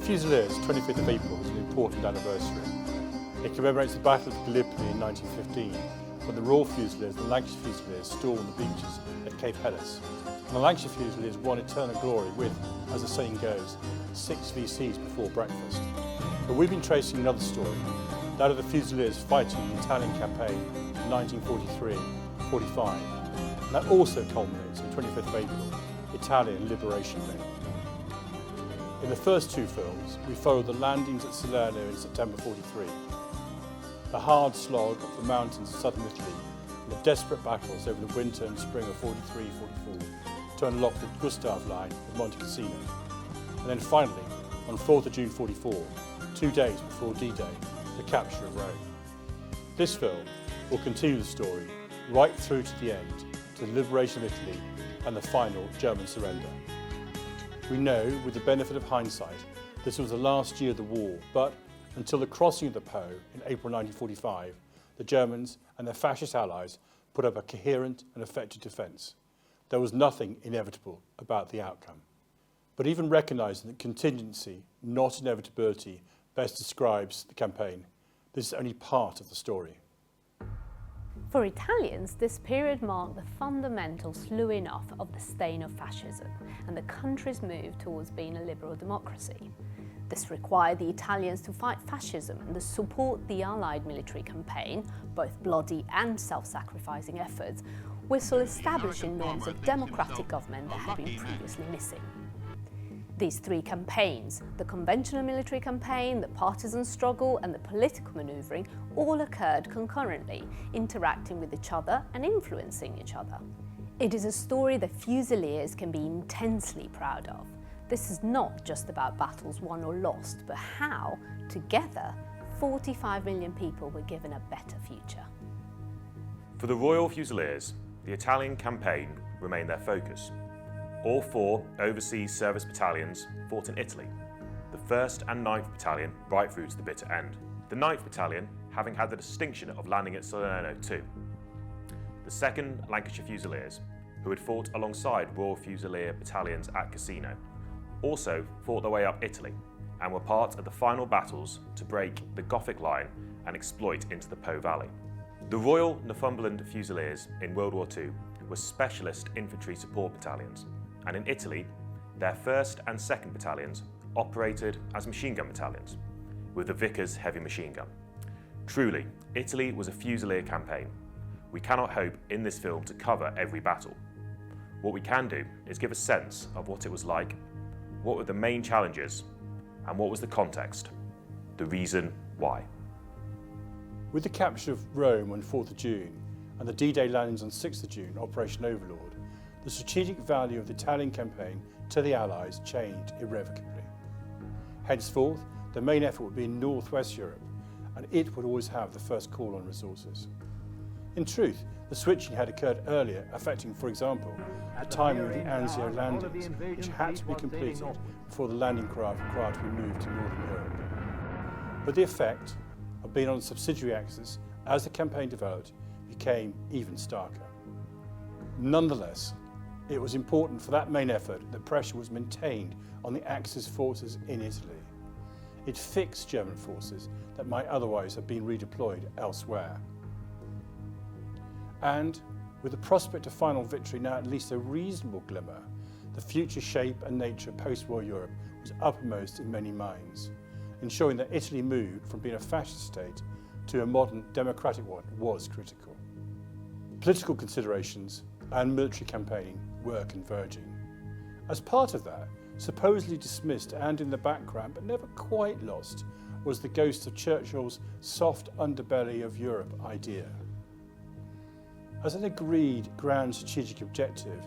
Fusiliers' 25th of April is an important anniversary. It commemorates the Battle of Gallipoli in 1915, when the Royal Fusiliers and the Lancashire Fusiliers stormed the beaches at Cape Helles. And the Lancashire Fusiliers won eternal glory with, as the saying goes, 6 VCs before breakfast. But we've been tracing another story, that of the Fusiliers fighting the Italian campaign in 1943-45. And that also culminates on 25th of April, Italian Liberation Day. In the first two films, we followed the landings at Salerno in September 43, the hard slog of the mountains of southern Italy, and the desperate battles over the winter and spring of 43-44 to unlock the Gustav line at Monte Cassino. And then finally, on 4th of June 44, 2 days before D-Day, the capture of Rome. This film will continue the story right through to the end, to the liberation of Italy and the final German surrender. We know, with the benefit of hindsight, this was the last year of the war, but until the crossing of the Po in April 1945, the Germans and their fascist allies put up a coherent and effective defence. There was nothing inevitable about the outcome. But even recognising that contingency, not inevitability, best describes the campaign, this is only part of the story. For Italians, this period marked the fundamental sloughing off of the stain of fascism and the country's move towards being a liberal democracy. This required the Italians to fight fascism and to support the Allied military campaign, both bloody and self-sacrificing efforts, while establishing norms of democratic government that had been previously missing. These three campaigns, the conventional military campaign, the partisan struggle and the political manoeuvring, all occurred concurrently, interacting with each other and influencing each other. It is a story that Fusiliers can be intensely proud of. This is not just about battles won or lost, but how, together, 45 million people were given a better future. For the Royal Fusiliers, the Italian campaign remained their focus. All 4 overseas service battalions fought in Italy, the 1st and 9th Battalion right through to the bitter end. The 9th Battalion having had the distinction of landing at Salerno too. The 2nd Lancashire Fusiliers, who had fought alongside Royal Fusilier battalions at Cassino, also fought their way up Italy and were part of the final battles to break the Gothic line and exploit into the Po Valley. The Royal Northumberland Fusiliers in World War II were specialist infantry support battalions, and in Italy, their 1st and 2nd battalions operated as machine gun battalions, with the Vickers heavy machine gun. Truly, Italy was a Fusilier campaign. We cannot hope in this film to cover every battle. What we can do is give a sense of what it was like, what were the main challenges, and what was the context, the reason why. With the capture of Rome on 4th of June and the D-Day landings on 6th of June, Operation Overlord, the strategic value of the Italian campaign to the Allies changed irrevocably. Henceforth, the main effort would be in Northwest Europe, and it would always have the first call on resources. In truth, the switching had occurred earlier, affecting, for example, the timing of the Anzio landings, which had to be completed before the landing craft required to be moved to Northern Europe. But the effect of being on the subsidiary axis as the campaign developed became even starker. Nonetheless, it was important for that main effort that pressure was maintained on the Axis forces in Italy. It fixed German forces that might otherwise have been redeployed elsewhere. And with the prospect of final victory now at least a reasonable glimmer, the future shape and nature of post-war Europe was uppermost in many minds, ensuring that Italy moved from being a fascist state to a modern democratic one was critical. Political considerations and military campaigning were converging. As part of that, supposedly dismissed and in the background but never quite lost, was the ghost of Churchill's soft underbelly of Europe idea. As an agreed grand strategic objective,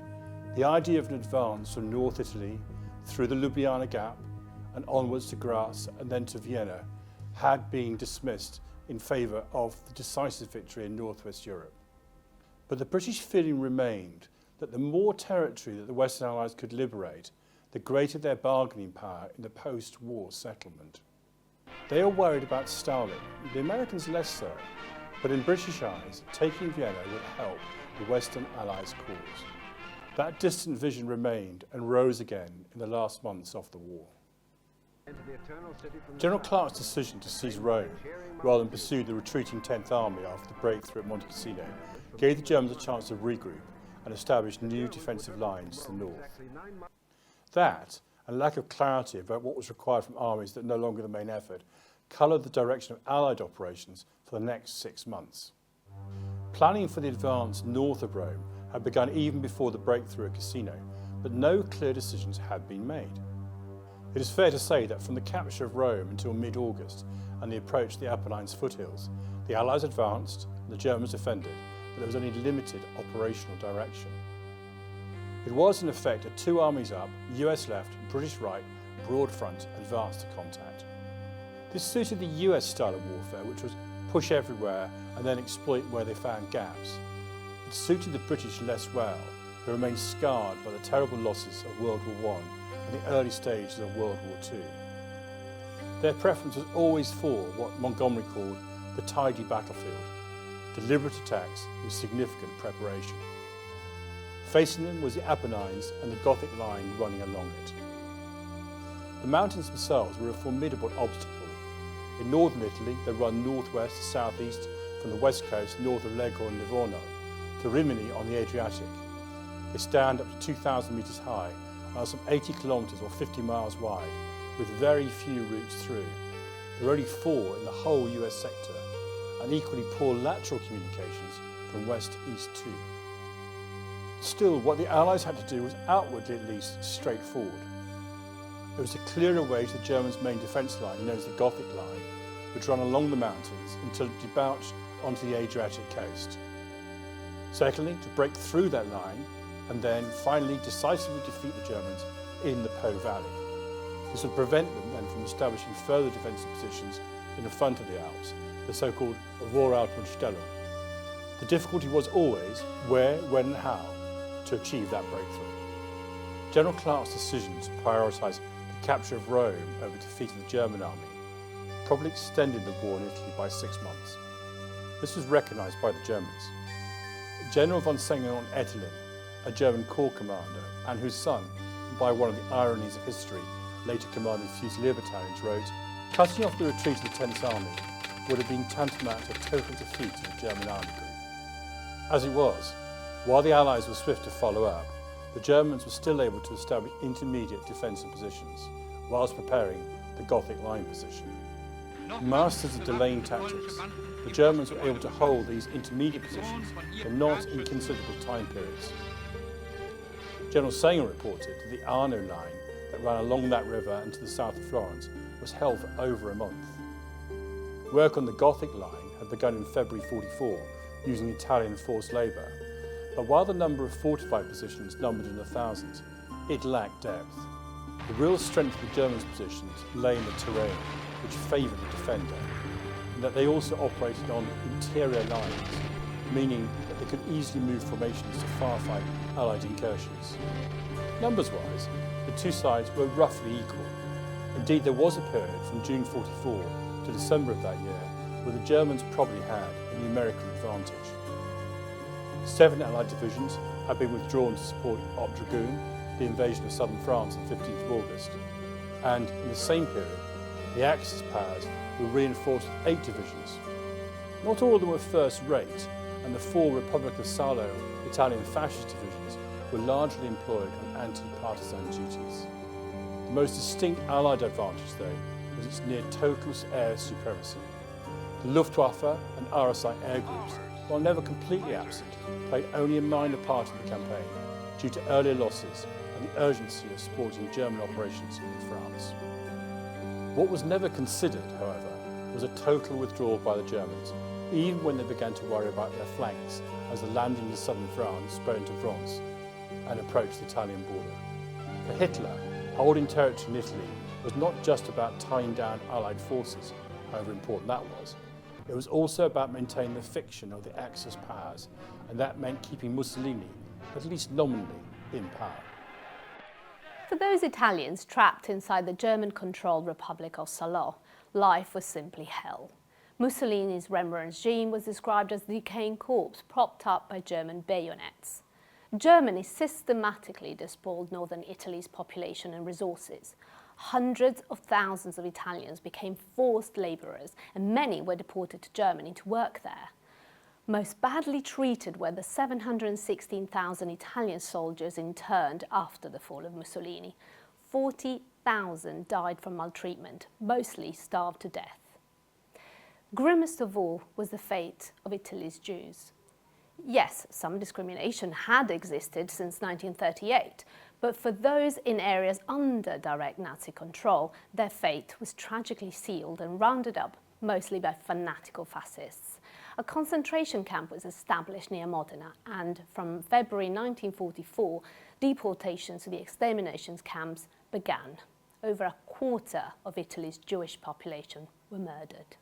the idea of an advance from North Italy through the Ljubljana Gap and onwards to Graz and then to Vienna had been dismissed in favour of the decisive victory in Northwest Europe. But the British feeling remained that the more territory that the Western Allies could liberate, the greater their bargaining power in the post-war settlement. They are worried about Stalin, the Americans less so, but in British eyes, taking Vienna would help the Western Allies' cause. That distant vision remained and rose again in the last months of the war. General Clark's decision to seize Rome, rather than pursue the retreating 10th Army after the breakthrough at Monte Cassino, gave the Germans a chance to regroup and establish new defensive lines to the north. That, and lack of clarity about what was required from armies that no longer the main effort, coloured the direction of Allied operations for the next 6 months. Planning for the advance north of Rome had begun even before the breakthrough at Cassino, but no clear decisions had been made. It is fair to say that from the capture of Rome until mid-August and the approach to the Apennines foothills, the Allies advanced and the Germans defended, but there was only limited operational direction. It was in effect a 2 armies up, US left, British right, broad front advance to contact. This suited the US style of warfare, which was push everywhere and then exploit where they found gaps. It suited the British less well, who remained scarred by the terrible losses of World War I and the early stages of World War II. Their preference was always for what Montgomery called the tidy battlefield, deliberate attacks with significant preparation. Facing them was the Apennines and the Gothic line running along it. The mountains themselves were a formidable obstacle. In northern Italy, they run northwest to southeast from the west coast north of Leghorn and Livorno to Rimini on the Adriatic. They stand up to 2,000 metres high and are some 80 kilometres or 50 miles wide, with very few routes through. There are only 4 in the whole US sector, and equally poor lateral communications from west to east too. Still, what the Allies had to do was outwardly at least straightforward. There was a clearer way to the Germans' main defence line, known as the Gothic line, which ran along the mountains until it debouched onto the Adriatic coast. Secondly, to break through that line and then finally decisively defeat the Germans in the Po Valley. This would prevent them then from establishing further defensive positions in the front of the Alps, the so-called Voralpenstellung. The difficulty was always where, when and how to achieve that breakthrough. General Clark's decision to prioritise the capture of Rome over defeat of the German army probably extended the war in Italy by 6 months. This was recognised by the Germans. General von Sengeon-Ettelin, a German corps commander, and whose son, by one of the ironies of history, later commanded Fusilier battalions, wrote, "Cutting off the retreat of the 10th Army would have been tantamount to a total defeat of the German army group." As it was, while the Allies were swift to follow up, the Germans were still able to establish intermediate defensive positions, whilst preparing the Gothic line position. Masters of delaying tactics, the Germans were able to hold these intermediate positions for not inconsiderable time periods. General Sanger reported that the Arno line that ran along that river and to the south of Florence was held for over a month. Work on the Gothic line had begun in February 44 using Italian forced labour, but while the number of fortified positions numbered in the thousands, it lacked depth. The real strength of the Germans' positions lay in the terrain, which favoured the defender, and that they also operated on interior lines, meaning that they could easily move formations to far-fight Allied incursions. Numbers-wise, the two sides were roughly equal. Indeed, there was a period from June 44 to December of that year where the Germans probably had a numerical advantage. 7 Allied divisions had been withdrawn to support Op Dragoon, the invasion of southern France on 15th of August, and in the same period, the Axis powers were reinforced with 8 divisions. Not all of them were first-rate, and the 4 Republic of Salo Italian fascist divisions were largely employed on anti-partisan duties. The most distinct Allied advantage, though, was its near-total air supremacy. The Luftwaffe and RSI air groups, while never completely absent, played only a minor part in the campaign due to earlier losses and the urgency of supporting German operations in France. What was never considered, however, was a total withdrawal by the Germans, even when they began to worry about their flanks as the landing in southern France spread into France and approached the Italian border. For Hitler, holding territory in Italy was not just about tying down Allied forces, however important that was. It was also about maintaining the fiction of the Axis powers, and that meant keeping Mussolini, at least nominally, in power. For those Italians trapped inside the German-controlled Republic of Salò, life was simply hell. Mussolini's Rembrandt regime was described as a decaying corpse propped up by German bayonets. Germany systematically despoiled northern Italy's population and resources. hundreds of thousands of Italians became forced labourers, and many were deported to Germany to work there. Most badly treated were the 716,000 Italian soldiers interned after the fall of Mussolini. 40,000 died from maltreatment, mostly starved to death. Grimmest of all was the fate of Italy's Jews. Yes, some discrimination had existed since 1938, but for those in areas under direct Nazi control, their fate was tragically sealed and rounded up mostly by fanatical fascists. A concentration camp was established near Modena, and from February 1944, deportations to the extermination camps began. Over a quarter of Italy's Jewish population were murdered.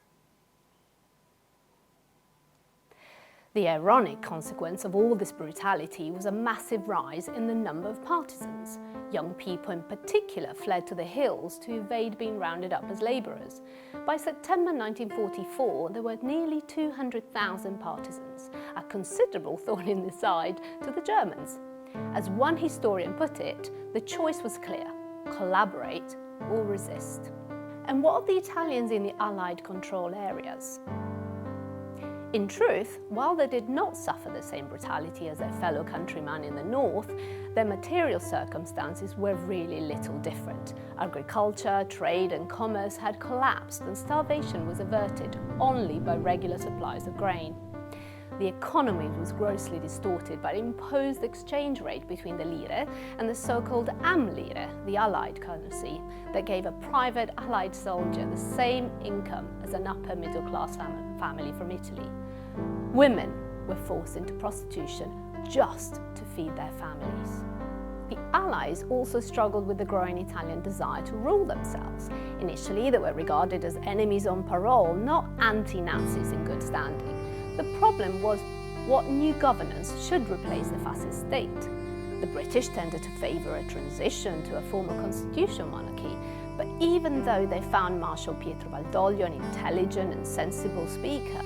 The ironic consequence of all this brutality was a massive rise in the number of partisans. Young people in particular fled to the hills to evade being rounded up as labourers. By September 1944, there were nearly 200,000 partisans, a considerable thorn in the side to the Germans. As one historian put it, the choice was clear: collaborate or resist. And what of the Italians in the Allied control areas? In truth, while they did not suffer the same brutality as their fellow countrymen in the north, their material circumstances were really little different. Agriculture, trade and commerce had collapsed, and starvation was averted only by regular supplies of grain. The economy was grossly distorted by the imposed exchange rate between the lire and the so-called Am-lire, the Allied currency, that gave a private Allied soldier the same income as an upper middle-class family from Italy. Women were forced into prostitution just to feed their families. The Allies also struggled with the growing Italian desire to rule themselves. Initially, they were regarded as enemies on parole, not anti-Nazis in good standing. The problem was what new governance should replace the fascist state. The British tended to favour a transition to a form of constitutional monarchy, but even though they found Marshal Pietro Badoglio an intelligent and sensible speaker,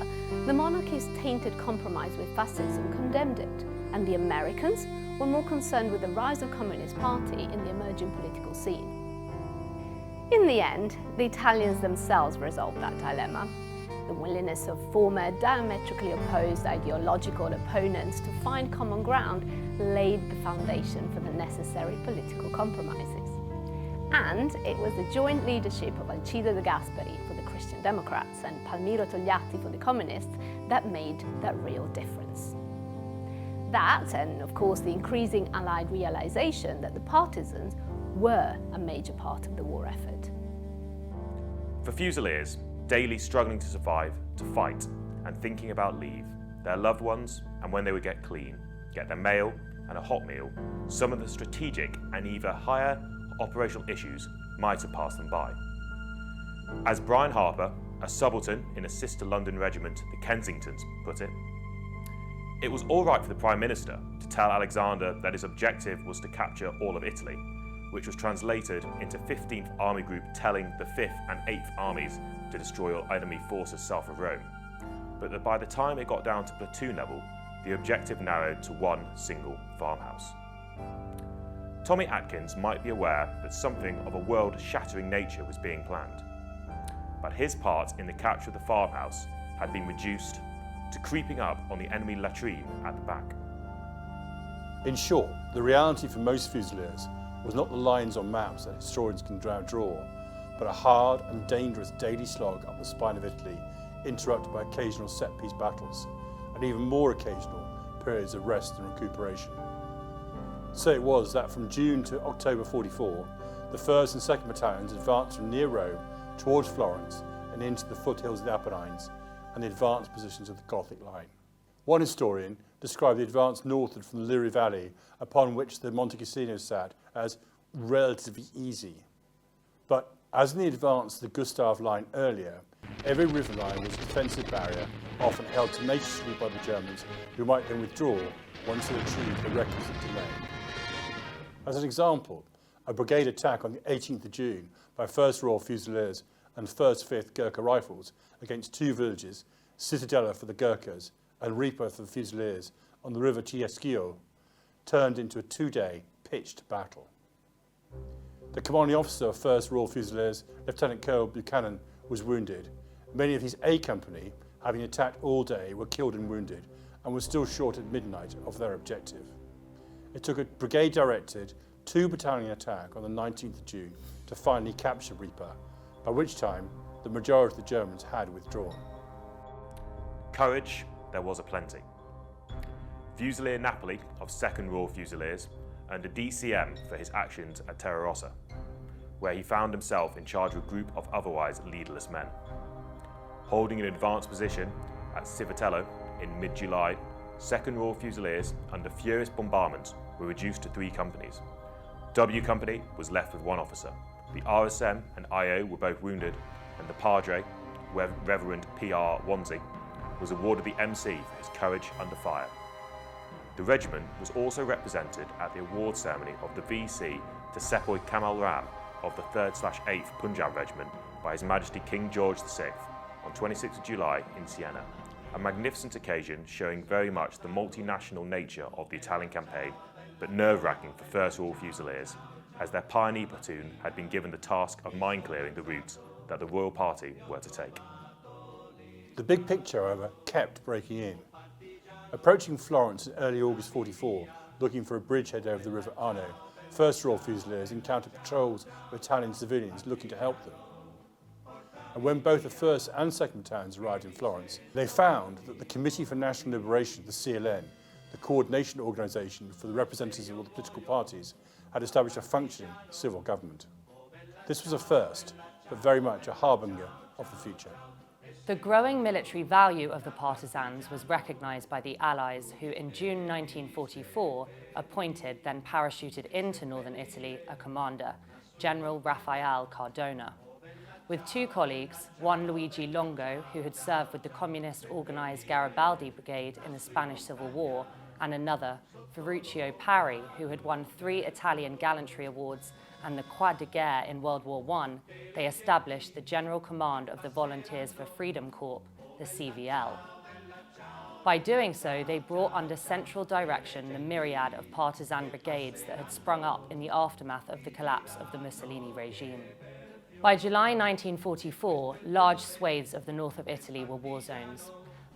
the monarchy's tainted compromise with fascism condemned it, and the Americans were more concerned with the rise of the Communist Party in the emerging political scene. In the end, the Italians themselves resolved that dilemma. The willingness of former diametrically opposed ideological opponents to find common ground laid the foundation for the necessary political compromises. And it was the joint leadership of Alcide de Gasperi for the Christian Democrats and Palmiro Togliatti for the Communists that made that real difference. That, and of course the increasing Allied realization that the partisans were a major part of the war effort. For Fusiliers, daily struggling to survive, to fight, and thinking about leave, their loved ones, and when they would get clean, get their mail and a hot meal, some of the strategic and even higher operational issues might have passed them by. As Brian Harper, a subaltern in a sister London regiment, the Kensingtons, put it, it was all right for the Prime Minister to tell Alexander that his objective was to capture all of Italy, which was translated into 15th Army Group telling the 5th and 8th Armies to destroy all enemy forces south of Rome, but that by the time it got down to platoon level, the objective narrowed to one single farmhouse. Tommy Atkins might be aware that something of a world-shattering nature was being planned, but his part in the capture of the farmhouse had been reduced to creeping up on the enemy latrine at the back. In short, the reality for most Fusiliers was not the lines on maps that historians can now draw, but a hard and dangerous daily slog up the spine of Italy, interrupted by occasional set-piece battles, and even more occasional periods of rest and recuperation. So it was that from June to October 44, the 1st and 2nd Battalions advanced from near Rome towards Florence and into the foothills of the Apennines and the advanced positions of the Gothic line. One historian described the advance northward from the Liri Valley, upon which the Monte Cassino sat, as relatively easy. But as in the advance of the Gustav line earlier, every river line was a defensive barrier, often held tenaciously by the Germans, who might then withdraw once they achieved the requisite delay. As an example, a brigade attack on the 18th of June by 1st Royal Fusiliers and 1st 5th Gurkha Rifles against two villages, Cittadella for the Gurkhas and Ripa for the Fusiliers, on the river Chiaschio, turned into a 2-day pitched battle. The commanding officer of 1st Royal Fusiliers, Lieutenant Colonel Buchanan, was wounded. Many of his A Company, having attacked all day, were killed and wounded and were still short at midnight of their objective. It took a brigade-directed 2-battalion attack on the 19th of June to finally capture Reaper, by which time the majority of the Germans had withdrawn. Courage there was aplenty. Fusilier Napoli of 2nd Royal Fusiliers earned a DCM for his actions at Terra Rossa, where he found himself in charge of a group of otherwise leaderless men. Holding an advanced position at Civitello in mid-July, 2nd Royal Fusiliers, under furious bombardment, were reduced to 3 companies. W Company was left with 1 officer. The RSM and IO were both wounded, and the Padre, Reverend P.R. Wanzi, was awarded the MC for his courage under fire. The regiment was also represented at the award ceremony of the VC to Sepoy Kamal Ram of the 3rd/8th Punjab Regiment by His Majesty King George VI on 26th of July in Siena. A magnificent occasion showing very much the multinational nature of the Italian campaign, but nerve-wracking for 1st Royal Fusiliers, as their pioneer platoon had been given the task of mine-clearing the routes that the Royal Party were to take. The big picture, however, kept breaking in. Approaching Florence in early August 44, looking for a bridgehead over the River Arno, 1st Royal Fusiliers encountered patrols of Italian civilians looking to help them. And when both the 1st and 2nd Battalions arrived in Florence, they found that the Committee for National Liberation, the CLN, the coordination organisation for the representatives of all the political parties, had established a functioning civil government. This was a first, but very much a harbinger of the future. The growing military value of the partisans was recognised by the Allies, who in June 1944 appointed, then parachuted into northern Italy, a commander, General Raffaele Cardona. With 2 colleagues, one Luigi Longo, who had served with the communist-organised Garibaldi Brigade in the Spanish Civil War, and another, Ferruccio Parri, who had won 3 Italian gallantry awards and the Croix de Guerre in World War I, they established the General Command of the Volunteers for Freedom Corps, the CVL. By doing so, they brought under central direction the myriad of partisan brigades that had sprung up in the aftermath of the collapse of the Mussolini regime. By July 1944, large swathes of the north of Italy were war zones.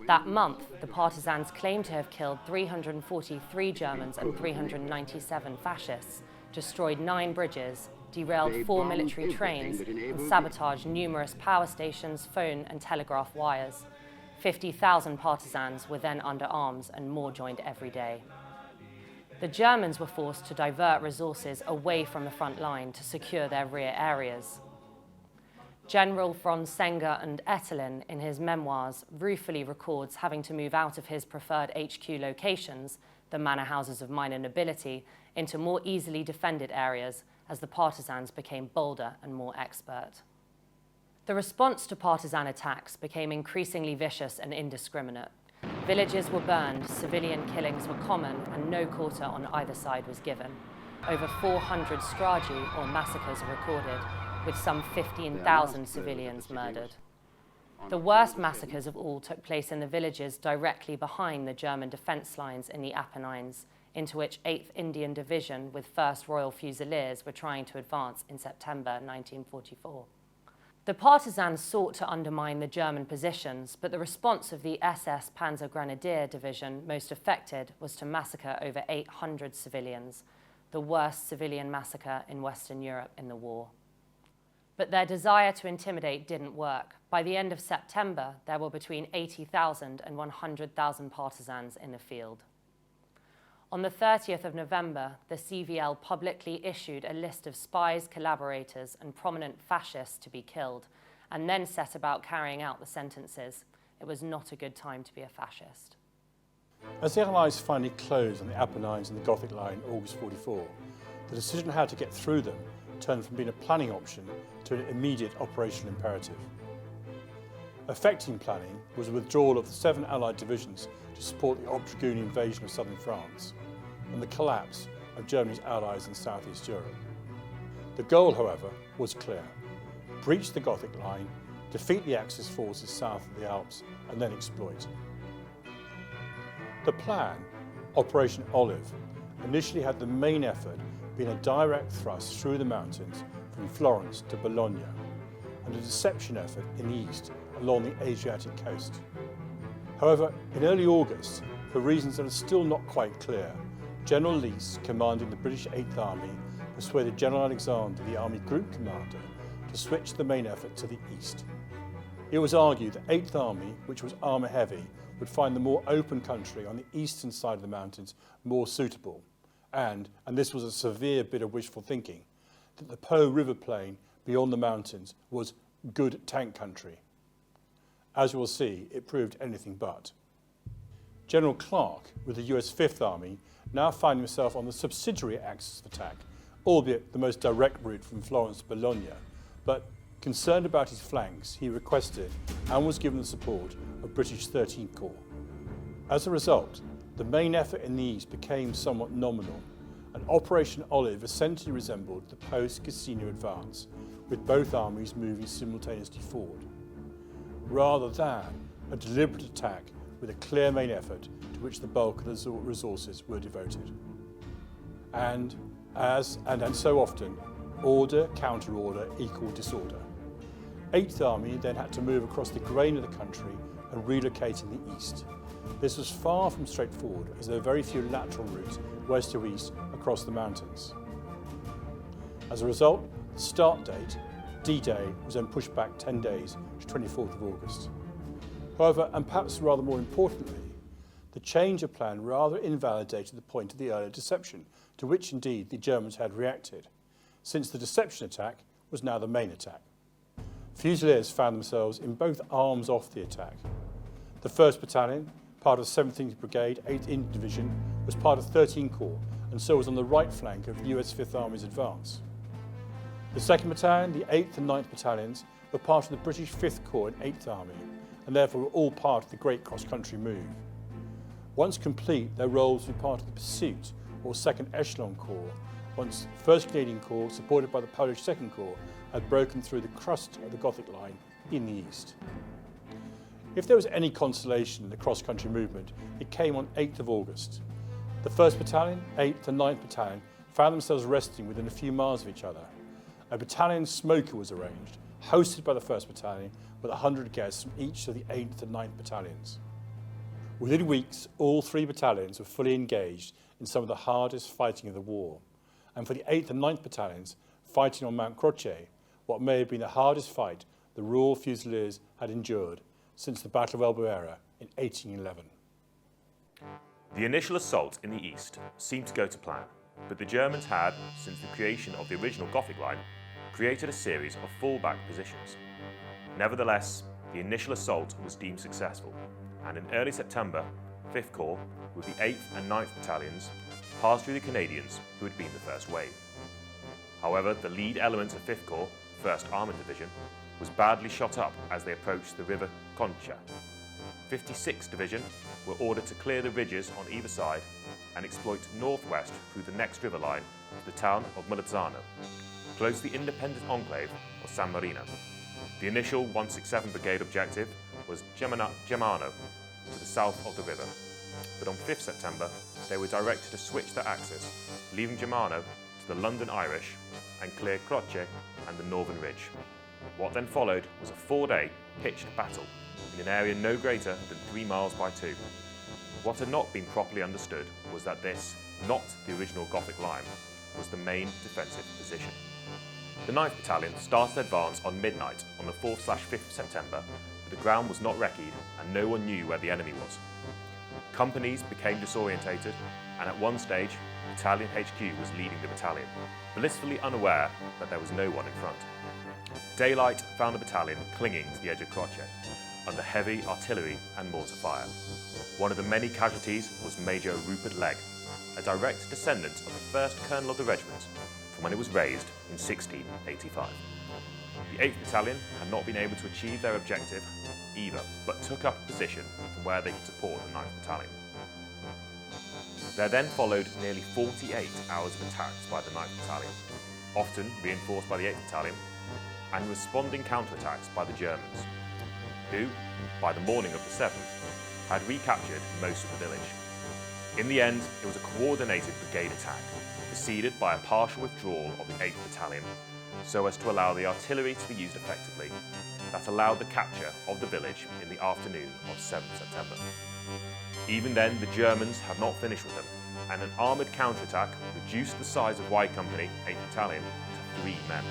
That month, the partisans claimed to have killed 343 Germans and 397 fascists, destroyed 9 bridges, derailed 4 military trains, and sabotaged numerous power stations, phone and telegraph wires. 50,000 partisans were then under arms, and more joined every day. The Germans were forced to divert resources away from the front line to secure their rear areas. General von Senger and Ettelin, in his memoirs, ruefully records having to move out of his preferred HQ locations, the manor houses of minor nobility, into more easily defended areas as the partisans became bolder and more expert. The response to partisan attacks became increasingly vicious and indiscriminate. Villages were burned, civilian killings were common, and no quarter on either side was given. Over 400 stragi, or massacres, are recorded, with some 15,000 civilians murdered. The worst massacres of all took place in the villages directly behind the German defence lines in the Apennines, into which 8th Indian Division with 1st Royal Fusiliers were trying to advance in September 1944. The partisans sought to undermine the German positions, but the response of the SS Panzer Grenadier Division most affected was to massacre over 800 civilians, the worst civilian massacre in Western Europe in the war. But their desire to intimidate didn't work. By the end of September, there were between 80,000 and 100,000 partisans in the field. On the 30th of November, the CVL publicly issued a list of spies, collaborators, and prominent fascists to be killed, and then set about carrying out the sentences. It was not a good time to be a fascist. As the Allies finally closed on the Apennines and the Gothic Line in August 44, the decision how to get through them turned from being a planning option to an immediate operational imperative. Affecting planning was the withdrawal of the 7 Allied divisions to support the Octrogoon invasion of southern France and the collapse of Germany's allies in Southeast Europe. The goal, however, was clear: breach the Gothic Line, defeat the Axis forces south of the Alps, and then exploit. The plan, Operation Olive, initially had the main effort being a direct thrust through the mountains from Florence to Bologna, and a deception effort in the east along the Adriatic coast. However, in early August, for reasons that are still not quite clear, General Leese, commanding the British 8th Army, persuaded General Alexander, the Army Group Commander, to switch the main effort to the east. It was argued that 8th Army, which was armour heavy, would find the more open country on the eastern side of the mountains more suitable, and this was a severe bit of wishful thinking, that the Po River plain beyond the mountains was good tank country. As you will see, it proved anything but. General Clark, with the US 5th Army, now found himself on the subsidiary axis of attack, albeit the most direct route from Florence to Bologna, but concerned about his flanks, he requested and was given the support of British 13th Corps. As a result, the main effort in the east became somewhat nominal, and Operation Olive essentially resembled the post-Cassino advance, with both armies moving simultaneously forward, rather than a deliberate attack with a clear main effort to which the bulk of the resources were devoted. And so often, order, counter-order equaled disorder. 8th Army then had to move across the grain of the country and relocate in the east. This was far from straightforward, as there were very few lateral routes west to east across the mountains. As a result, the start date, D-Day, was then pushed back 10 days to 24th of August. However, and perhaps rather more importantly, the change of plan rather invalidated the point of the earlier deception, to which indeed the Germans had reacted, since the deception attack was now the main attack. Fusiliers found themselves in both arms off the attack. The 1st Battalion, part of 17th Brigade, 8th Indian Division, was part of 13th Corps, and so was on the right flank of the US 5th Army's advance. The 2nd Battalion, the 8th and 9th Battalions were part of the British 5th Corps and 8th Army, and therefore were all part of the Great Cross-Country Move. Once complete, their roles would be part of the Pursuit, or 2nd Echelon Corps, once the 1st Canadian Corps, supported by the Polish 2nd Corps, had broken through the crust of the Gothic line in the east. If there was any consolation in the cross-country movement, it came on 8th of August. The 1st Battalion, 8th and 9th Battalion found themselves resting within a few miles of each other. A battalion smoker was arranged, hosted by the 1st Battalion, with 100 guests from each of the 8th and 9th Battalions. Within weeks, all 3 battalions were fully engaged in some of the hardest fighting of the war, and for the 8th and 9th Battalions, fighting on Mount Croce, what may have been the hardest fight the Royal Fusiliers had endured since the Battle of Albuera in 1811. The initial assault in the east seemed to go to plan, but the Germans had, since the creation of the original Gothic line, created a series of fallback positions. Nevertheless, the initial assault was deemed successful, and in early September, 5th Corps, with the 8th and 9th Battalions, passed through the Canadians who had been the first wave. However, the lead element of 5th Corps, 1st Armoured Division, was badly shot up as they approached the River Concha. 56th Division were ordered to clear the ridges on either side and exploit northwest through the next river line to the town of Malazzano, close to the independent enclave of San Marino. The initial 167 Brigade objective was Germano to the south of the river, but on 5th September they were directed to switch their axis, leaving Germano to the London Irish and clear Croce and the Northern Ridge. What then followed was a 4-day pitched battle in an area no greater than 3 miles by 2. What had not been properly understood was that this, not the original Gothic line, was the main defensive position. The 9th Battalion started advance on midnight on the 4/5th September, but the ground was not recce and no one knew where the enemy was. Companies became disorientated, and at one stage, Battalion HQ was leading the battalion, blissfully unaware that there was no one in front. Daylight found the battalion clinging to the edge of Croce, under heavy artillery and mortar fire. One of the many casualties was Major Rupert Legg, a direct descendant of the first colonel of the regiment from when it was raised in 1685. The 8th Battalion had not been able to achieve their objective either, but took up a position from where they could support the 9th Battalion. There then followed nearly 48 hours of attacks by the 9th Battalion, often reinforced by the 8th Battalion, and responding counterattacks by the Germans, who, by the morning of the 7th, had recaptured most of the village. In the end, it was a coordinated brigade attack, preceded by a partial withdrawal of the 8th Battalion, so as to allow the artillery to be used effectively. That allowed the capture of the village in the afternoon of 7th September. Even then, the Germans had not finished with them, and an armoured counterattack reduced the size of Y Company, 8th Battalion, to 3 men.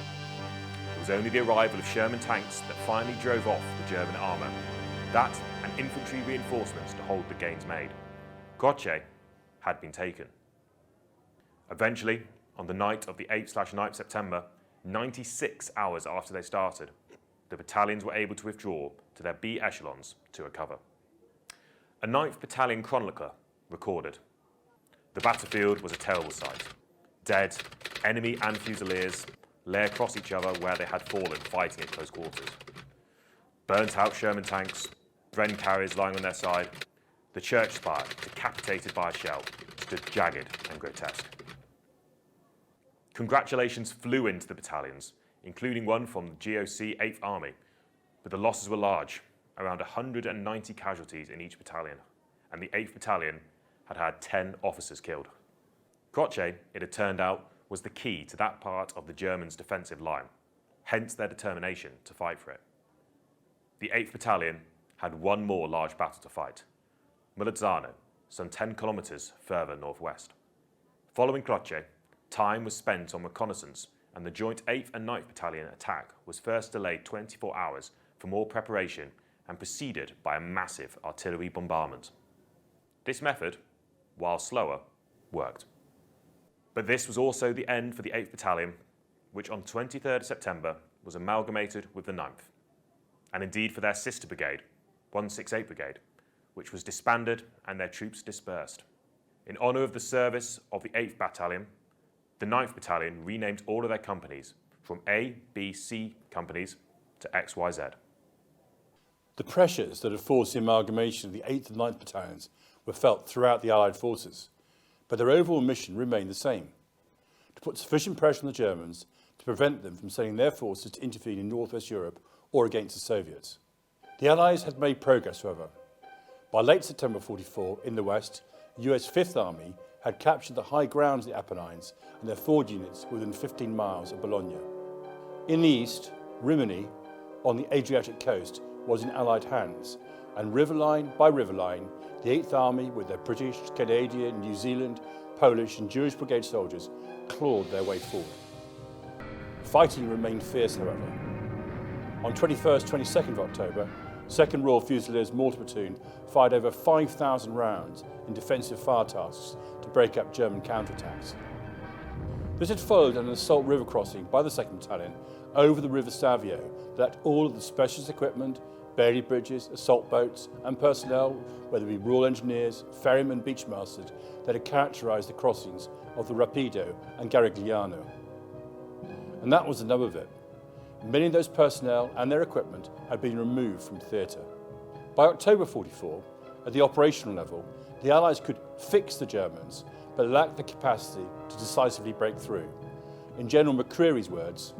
It was only the arrival of Sherman tanks that finally drove off the German armour. That and infantry reinforcements to hold the gains made. Croce had been taken. Eventually, on the night of the 8/9th September, 96 hours after they started, the battalions were able to withdraw to their B echelons to recover. A 9th Battalion chronicler recorded, "The battlefield was a terrible sight. Dead, enemy and Fusiliers lay across each other where they had fallen fighting at close quarters. Burnt out Sherman tanks, Bren carriers lying on their side, the church spire, decapitated by a shell, stood jagged and grotesque." Congratulations flew into the battalions, including one from the GOC 8th Army, but the losses were large, around 190 casualties in each battalion, and the 8th Battalion had had 10 officers killed. Croce, it had turned out, was the key to that part of the Germans' defensive line, hence their determination to fight for it. The 8th Battalion had one more large battle to fight, Mulazzano, some 10 kilometres further northwest. Following Croce, time was spent on reconnaissance, and the joint 8th and 9th Battalion attack was first delayed 24 hours for more preparation and preceded by a massive artillery bombardment. This method, while slower, worked. But this was also the end for the 8th Battalion, which on 23rd September was amalgamated with the 9th, and indeed for their sister brigade, 168 Brigade, which was disbanded and their troops dispersed. In honour of the service of the 8th Battalion, the 9th Battalion renamed all of their companies from A, B, C companies to X, Y, Z. The pressures that had forced the amalgamation of the 8th and 9th Battalions were felt throughout the Allied forces, but their overall mission remained the same: to put sufficient pressure on the Germans to prevent them from sending their forces to intervene in Northwest Europe or against the Soviets. The Allies had made progress, however. By late September 1944, in the west, the US 5th Army had captured the high grounds of the Apennines and their forward units were within 15 miles of Bologna. In the east, Rimini, on the Adriatic coast, was in Allied hands, and riverline by riverline, the 8th Army, with their British, Canadian, New Zealand, Polish and Jewish brigade soldiers, clawed their way forward. Fighting remained fierce, however. On 21st, 22nd of October, 2nd Royal Fusiliers Mortar Platoon fired over 5,000 rounds in defensive fire tasks to break up German counterattacks. This had followed an assault river crossing by the 2nd Battalion over the River Savio that all of the specialist equipment, Bailey bridges, assault boats and personnel, whether it be Royal Engineers, ferrymen, beachmasters, that had characterised the crossings of the Rapido and Garigliano. And that was the nub of it. Many of those personnel and their equipment had been removed from theatre. By October 1944, at the operational level, the Allies could fix the Germans, but lacked the capacity to decisively break through. In General McCreary's words,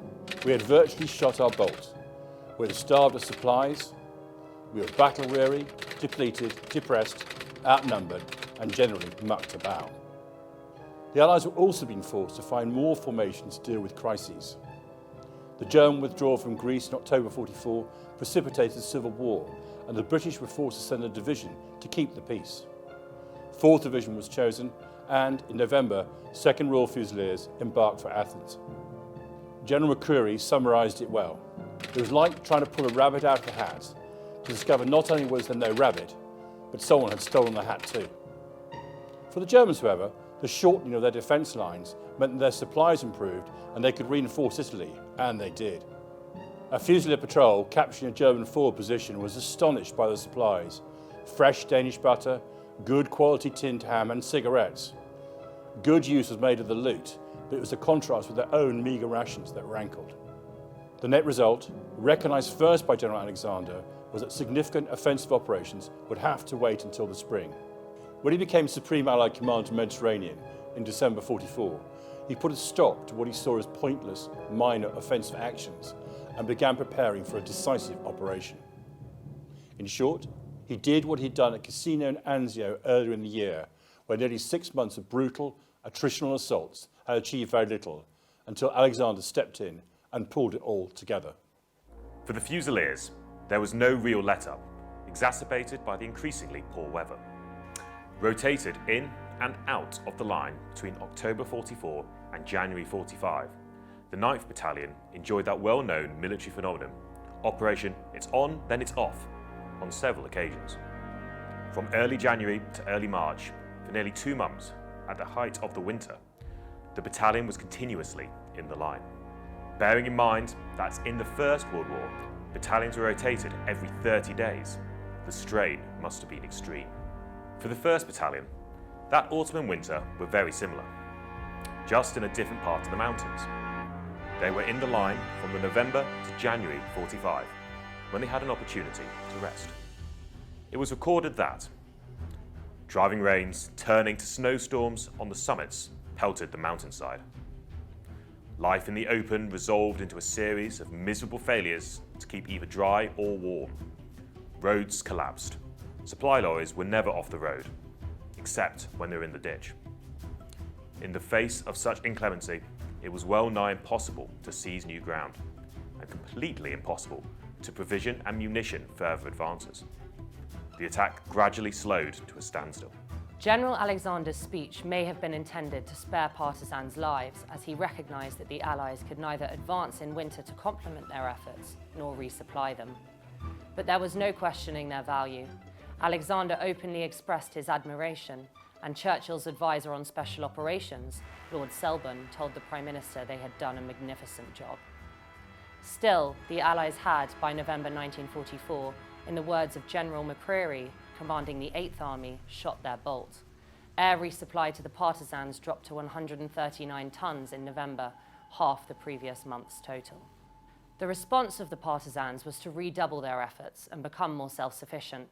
"We had virtually shot our bolt. We were starved of supplies, we were battle-weary, depleted, depressed, outnumbered, and generally mucked about." The Allies were also being forced to find more formations to deal with crises. The German withdrawal from Greece in October 1944 precipitated a civil war, and the British were forced to send a division to keep the peace. 4th Division was chosen, and in November, 2nd Royal Fusiliers embarked for Athens. General McCreary summarised it well. It was like trying to pull a rabbit out of the hat, to discover not only was there no rabbit, but someone had stolen the hat too. For the Germans, however, the shortening of their defence lines meant that their supplies improved and they could reinforce Italy, and they did. A Fusilier patrol capturing a German forward position was astonished by the supplies: fresh Danish butter, good quality tinned ham and cigarettes. Good use was made of the loot, but it was the contrast with their own meagre rations that rankled. The net result, recognised first by General Alexander, was that significant offensive operations would have to wait until the spring. When he became Supreme Allied Commander of the Mediterranean in December 1944, he put a stop to what he saw as pointless, minor offensive actions and began preparing for a decisive operation. In short, he did what he'd done at Cassino and Anzio earlier in the year, where nearly 6 months of brutal, attritional assaults had achieved very little until Alexander stepped in and pulled it all together. For the Fusiliers, there was no real let-up, exacerbated by the increasingly poor weather. Rotated in and out of the line between October 44 and January 45, the 9th Battalion enjoyed that well-known military phenomenon, Operation It's On, Then It's Off, on several occasions. From early January to early March, for nearly 2 months, at the height of the winter, the battalion was continuously in the line. Bearing in mind that in the First World War, battalions were rotated every 30 days, the strain must have been extreme. For the 1st Battalion, that autumn and winter were very similar, just in a different part of the mountains. They were in the line from the November to January 45, when they had an opportunity to rest. It was recorded that driving rains turning to snowstorms on the summits pelted the mountainside. Life in the open resolved into a series of miserable failures to keep either dry or warm. Roads collapsed. Supply lorries were never off the road, except when they were in the ditch. In the face of such inclemency, it was well nigh impossible to seize new ground, and completely impossible to provision and munition further advances. The attack gradually slowed to a standstill. General Alexander's speech may have been intended to spare partisans' lives, as he recognised that the Allies could neither advance in winter to complement their efforts, nor resupply them. But there was no questioning their value. Alexander openly expressed his admiration, and Churchill's advisor on special operations, Lord Selborne, told the Prime Minister they had done a magnificent job. Still, the Allies had, by November 1944, in the words of General McCreary, commanding the 8th Army, shot their bolt. Air resupply to the partisans dropped to 139 tons in November, half the previous month's total. The response of the partisans was to redouble their efforts and become more self-sufficient.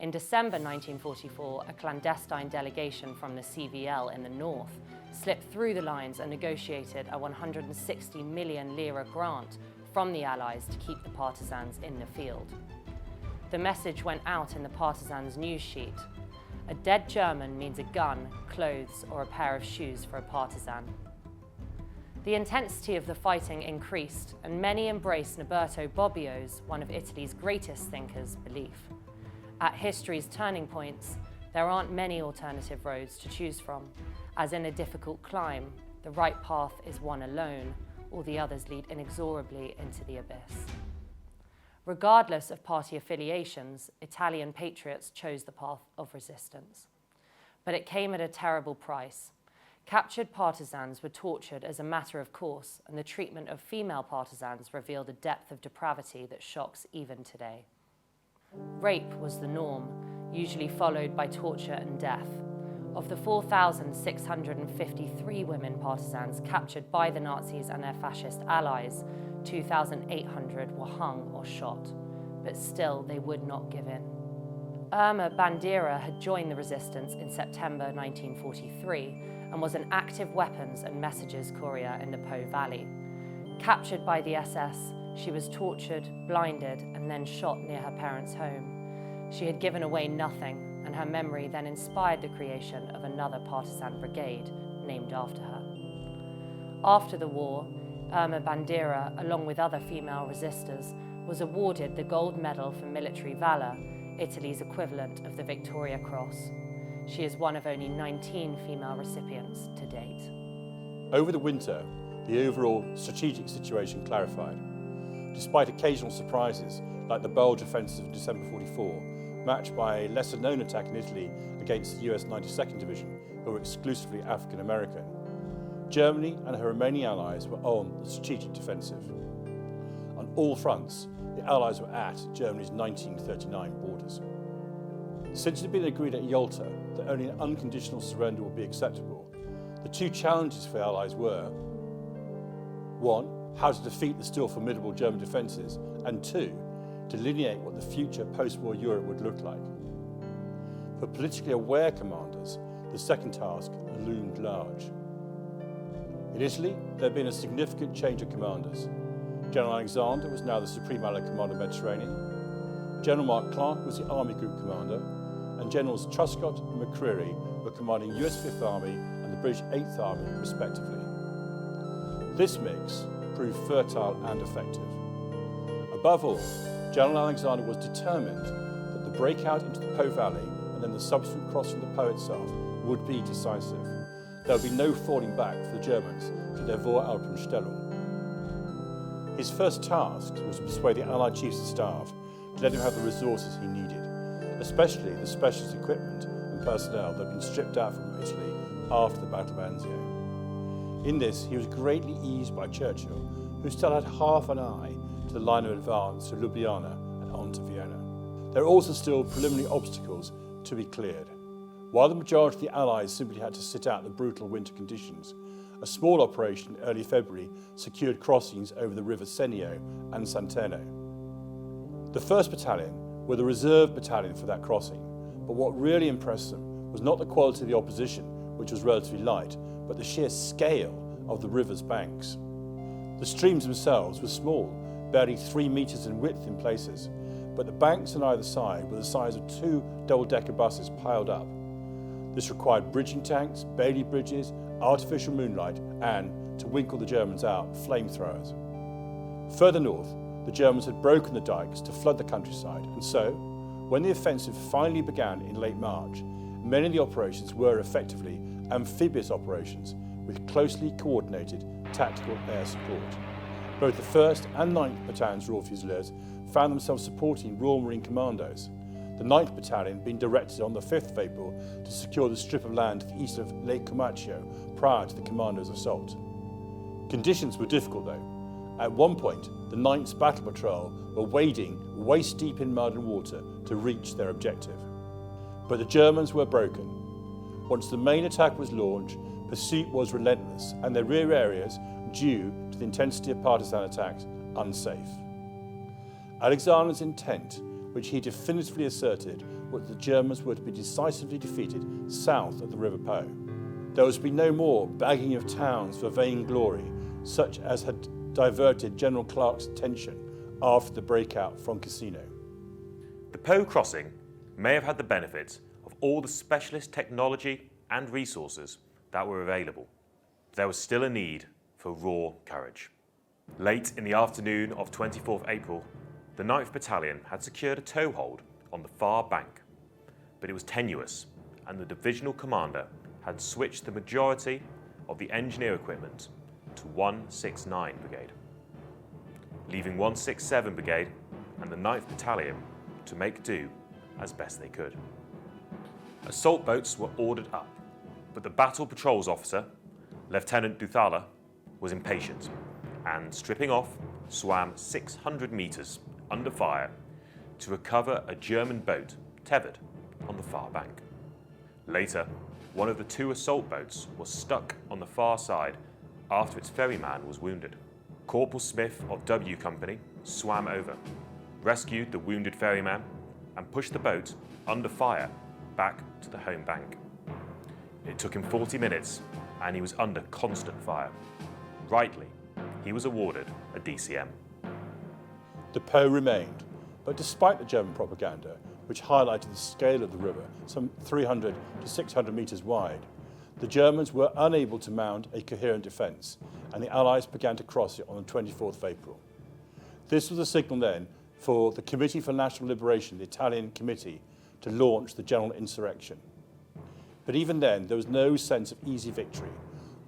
In December 1944, a clandestine delegation from the CVL in the north slipped through the lines and negotiated a 160 million lira grant from the Allies to keep the partisans in the field. The message went out in the partisans' news sheet. A dead German means a gun, clothes, or a pair of shoes for a partisan. The intensity of the fighting increased, and many embraced Norberto Bobbio's, one of Italy's greatest thinkers, belief. At history's turning points, there aren't many alternative roads to choose from. As in a difficult climb, the right path is one alone, all the others lead inexorably into the abyss. Regardless of party affiliations, Italian patriots chose the path of resistance. But it came at a terrible price. Captured partisans were tortured as a matter of course, and the treatment of female partisans revealed a depth of depravity that shocks even today. Rape was the norm, usually followed by torture and death. Of the 4,653 women partisans captured by the Nazis and their fascist allies, 2,800 were hung or shot, but still they would not give in. Irma Bandera had joined the resistance in September 1943 and was an active weapons and messages courier in the Po Valley. Captured by the SS, she was tortured, blinded, and then shot near her parents' home. She had given away nothing, and her memory then inspired the creation of another partisan brigade named after her. After the war, Irma Bandera, along with other female resistors, was awarded the Gold Medal for Military Valour, Italy's equivalent of the Victoria Cross. She is one of only 19 female recipients to date. Over the winter, the overall strategic situation clarified. Despite occasional surprises, like the Bulge offensive of December 44, matched by a lesser-known attack in Italy against the US 92nd Division, who were exclusively African-American, Germany and her remaining allies were on the strategic defensive. On all fronts, the allies were at Germany's 1939 borders. Since it had been agreed at Yalta that only an unconditional surrender would be acceptable, the two challenges for the allies were: one, how to defeat the still formidable German defences, and two, delineate what the future post-war Europe would look like. For politically aware commanders, the second task loomed large. In Italy, there had been a significant change of commanders. General Alexander was now the Supreme Allied Commander of the Mediterranean. General Mark Clark was the Army Group Commander, and Generals Truscott and McCreary were commanding US Fifth Army and the British 8th Army respectively. This mix proved fertile and effective. Above all, General Alexander was determined that the breakout into the Po Valley and then the subsequent crossing the Po itself would be decisive. There would be no falling back for the Germans to their Voralpenstellung. His first task was to persuade the Allied Chiefs of Staff to let him have the resources he needed, especially the specialist equipment and personnel that had been stripped out from Italy after the Battle of Anzio. In this, he was greatly eased by Churchill, who still had half an eye to the line of advance to Ljubljana and on to Vienna. There are also still preliminary obstacles to be cleared. While the majority of the Allies simply had to sit out the brutal winter conditions, a small operation in early February secured crossings over the River Senio and Santerno. The 1st Battalion were the reserve battalion for that crossing, but what really impressed them was not the quality of the opposition, which was relatively light, but the sheer scale of the river's banks. The streams themselves were small, barely 3 metres in width in places, but the banks on either side were the size of 2 double-decker buses piled up. This required bridging tanks, Bailey bridges, artificial moonlight, and, to winkle the Germans out, flamethrowers. Further north, the Germans had broken the dikes to flood the countryside, and so, when the offensive finally began in late March, many of the operations were effectively amphibious operations with closely coordinated tactical air support. Both the 1st and 9th Battalions Royal Fusiliers found themselves supporting Royal Marine Commandos, the 9th Battalion being directed on the 5th of April to secure the strip of land to the east of Lake Comacchio prior to the commandos' assault. Conditions were difficult though. At one point, the 9th Battle Patrol were wading waist deep in mud and water to reach their objective. But the Germans were broken. Once the main attack was launched, pursuit was relentless and their rear areas, due to the intensity of partisan attacks, unsafe. Alexander's intent, which he definitively asserted, was that the Germans were to be decisively defeated south of the River Po. There was to be no more bagging of towns for vain glory, such as had diverted General Clark's attention after the breakout from Cassino. The Po crossing may have had the benefit of all the specialist technology and resources that were available. There was still a need for raw courage. Late in the afternoon of 24th April, the 9th Battalion had secured a toehold on the far bank, but it was tenuous and the divisional commander had switched the majority of the engineer equipment to 169 Brigade, leaving 167 Brigade and the 9th Battalion to make do as best they could. Assault boats were ordered up, but the battle patrols officer, Lieutenant Duthala, was impatient and, stripping off, swam 600 metres under fire to recover a German boat tethered on the far bank. Later, one of the 2 assault boats was stuck on the far side after its ferryman was wounded. Corporal Smith of W Company swam over, rescued the wounded ferryman and pushed the boat under fire back to the home bank. It took him 40 minutes and he was under constant fire. Rightly, he was awarded a DCM. The Po remained, but despite the German propaganda, which highlighted the scale of the river, some 300 to 600 metres wide, the Germans were unable to mount a coherent defence, and the Allies began to cross it on the 24th of April. This was a signal then for the Committee for National Liberation, the Italian committee, to launch the general insurrection. But even then, there was no sense of easy victory.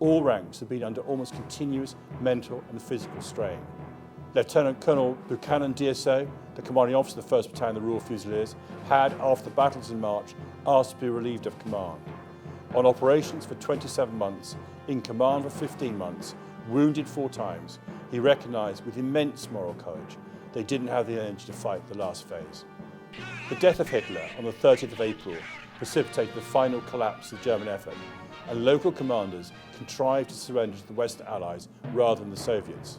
All ranks had been under almost continuous mental and physical strain. Lieutenant Colonel Buchanan DSO, the commanding officer of the 1st Battalion of the Royal Fusiliers, had, after the battles in March, asked to be relieved of command. On operations for 27 months, in command for 15 months, wounded 4 times, he recognised with immense moral courage they didn't have the energy to fight the last phase. The death of Hitler on the 30th of April precipitated the final collapse of the German effort, and local commanders contrived to surrender to the Western Allies rather than the Soviets.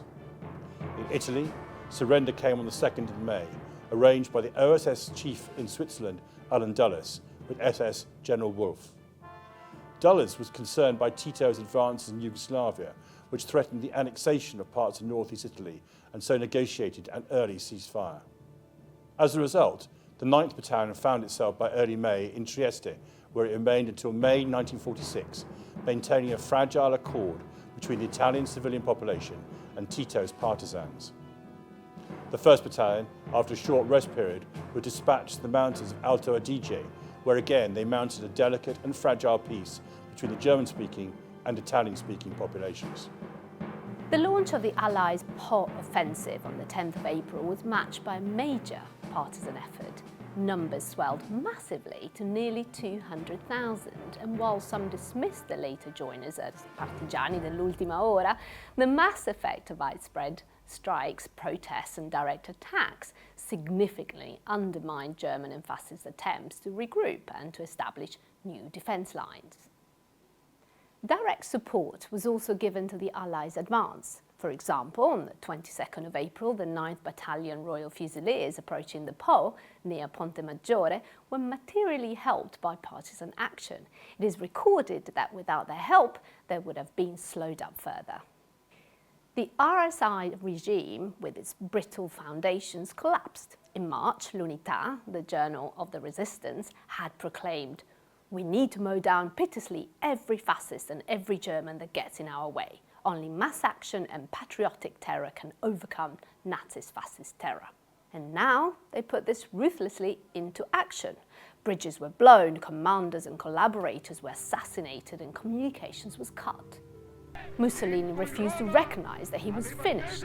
In Italy, surrender came on the 2nd of May, arranged by the OSS chief in Switzerland, Alan Dulles, with SS General Wolf. Dulles was concerned by Tito's advances in Yugoslavia, which threatened the annexation of parts of northeast Italy, and so negotiated an early ceasefire. As a result, the 9th Battalion found itself by early May in Trieste, where it remained until May 1946, maintaining a fragile accord between the Italian civilian population and Tito's partisans. The 1st Battalion, after a short rest period, were dispatched to the mountains of Alto Adige, where again they mounted a delicate and fragile peace between the German-speaking and Italian-speaking populations. The launch of the Allies' Po offensive on the 10th of April was matched by a major partisan effort. Numbers swelled massively to nearly 200,000, and while some dismissed the later joiners as partigiani dell'ultima ora, the mass effect of widespread strikes, protests and direct attacks significantly undermined German and fascist attempts to regroup and to establish new defence lines. Direct support was also given to the Allies' advance. For example, on the 22nd of April, the 9th Battalion Royal Fusiliers approaching the Po, near Ponte Maggiore, were materially helped by partisan action. It is recorded that without their help, they would have been slowed up further. The RSI regime, with its brittle foundations, collapsed. In March, l'Unità, the journal of the resistance, had proclaimed, "We need to mow down pitilessly every fascist and every German that gets in our way. Only mass action and patriotic terror can overcome Nazist fascist terror." And now they put this ruthlessly into action. Bridges were blown, commanders and collaborators were assassinated, and communications was cut. Mussolini refused to recognise that he was finished.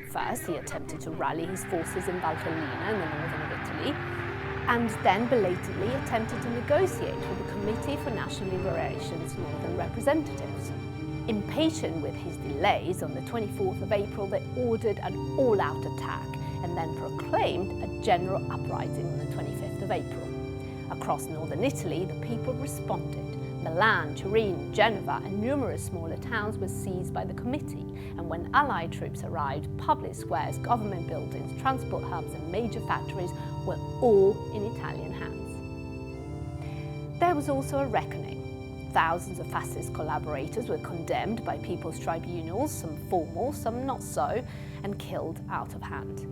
First, he attempted to rally his forces in Valtellina in the northern of Italy, and then belatedly attempted to negotiate with the Committee for National Liberation's northern representatives. Impatient with his delays, on the 24th of April they ordered an all-out attack and then proclaimed a general uprising on the 25th of April. Across northern Italy, the people responded. Milan, Turin, Genova and numerous smaller towns were seized by the committee, and when Allied troops arrived, public squares, government buildings, transport hubs and major factories were all in Italian hands. There was also a reckoning. Thousands of fascist collaborators were condemned by people's tribunals, some formal, some not so, and killed out of hand.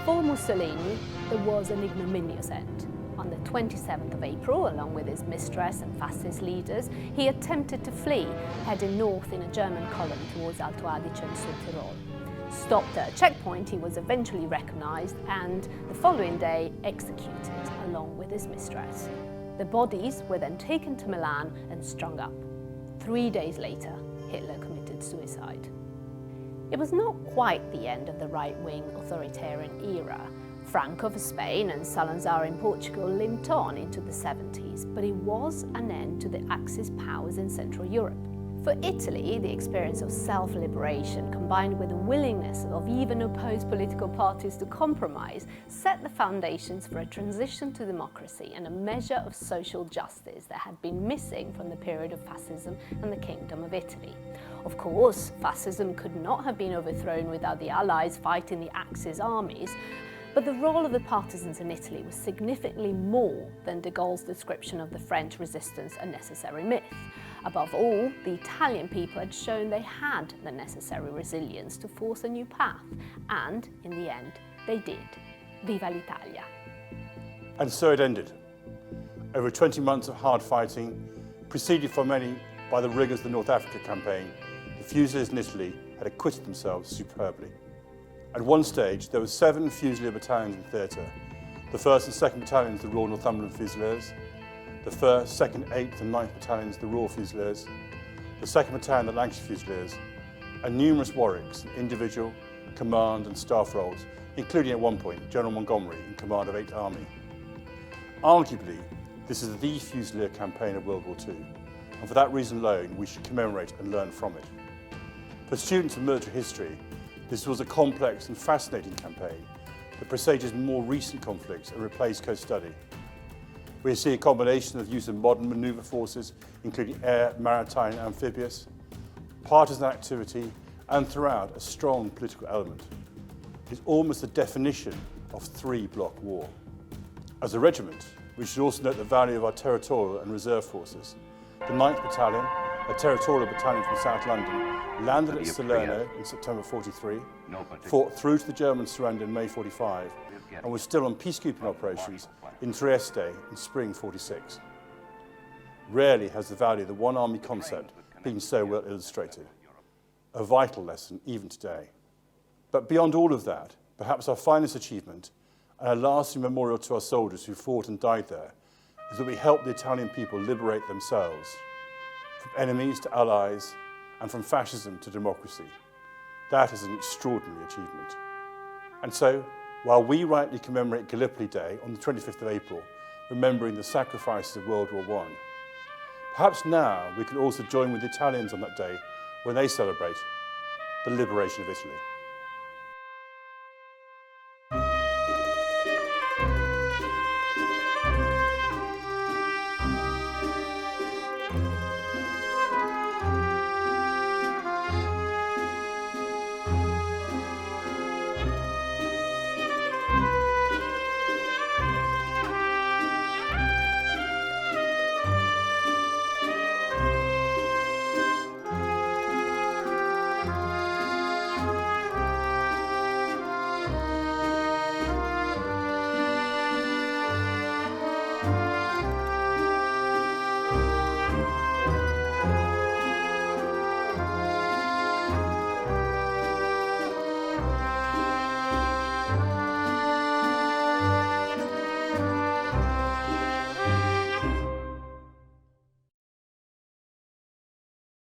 For Mussolini, there was an ignominious end. On the 27th of April, along with his mistress and fascist leaders, he attempted to flee, heading north in a German column towards Alto Adige and Südtirol. Stopped at a checkpoint, he was eventually recognised and, the following day, executed along with his mistress. The bodies were then taken to Milan and strung up. 3 days later, Hitler committed suicide. It was not quite the end of the right-wing authoritarian era. Franco for Spain and Salazar in Portugal limped on into the 70s, but it was an end to the Axis powers in Central Europe. For Italy, the experience of self-liberation, combined with the willingness of even opposed political parties to compromise, set the foundations for a transition to democracy and a measure of social justice that had been missing from the period of fascism and the Kingdom of Italy. Of course, fascism could not have been overthrown without the Allies fighting the Axis armies, but the role of the partisans in Italy was significantly more than de Gaulle's description of the French resistance a necessary myth. Above all, the Italian people had shown they had the necessary resilience to force a new path, and in the end, they did. Viva l'Italia! And so it ended. Over 20 months of hard fighting, preceded for many by the rigours of the North Africa campaign, the Fusiliers in Italy had acquitted themselves superbly. At one stage, there were 7 Fusilier battalions in theatre. The 1st and 2nd Battalions, the Royal Northumberland Fusiliers, the 1st, 2nd, 8th and 9th Battalions, the Royal Fusiliers, the 2nd Battalion, the Lancashire Fusiliers, and numerous Warwicks in individual, command and staff roles, including at one point General Montgomery in command of 8th Army. Arguably, this is the Fusilier campaign of World War II, and for that reason alone, we should commemorate and learn from it. For students of military history, this was a complex and fascinating campaign that presages more recent conflicts and replaced co-study. We see a combination of use of modern manoeuvre forces, including air, maritime and amphibious, partisan activity, and throughout a strong political element. It's almost the definition of 3-block war. As a regiment, we should also note the value of our territorial and reserve forces. The 9th Battalion, a territorial battalion from South London, landed at Salerno in September 43, fought through to the German surrender in May 45, and was still on peacekeeping operations in Trieste in spring 46. Rarely has the value of the one army concept been so well illustrated. A vital lesson even today. But beyond all of that, perhaps our finest achievement, and a lasting memorial to our soldiers who fought and died there, is that we helped the Italian people liberate themselves from enemies to allies and from fascism to democracy. That is an extraordinary achievement. And so, while we rightly commemorate Gallipoli Day on the 25th of April, remembering the sacrifices of World War I, perhaps now we can also join with the Italians on that day when they celebrate the liberation of Italy.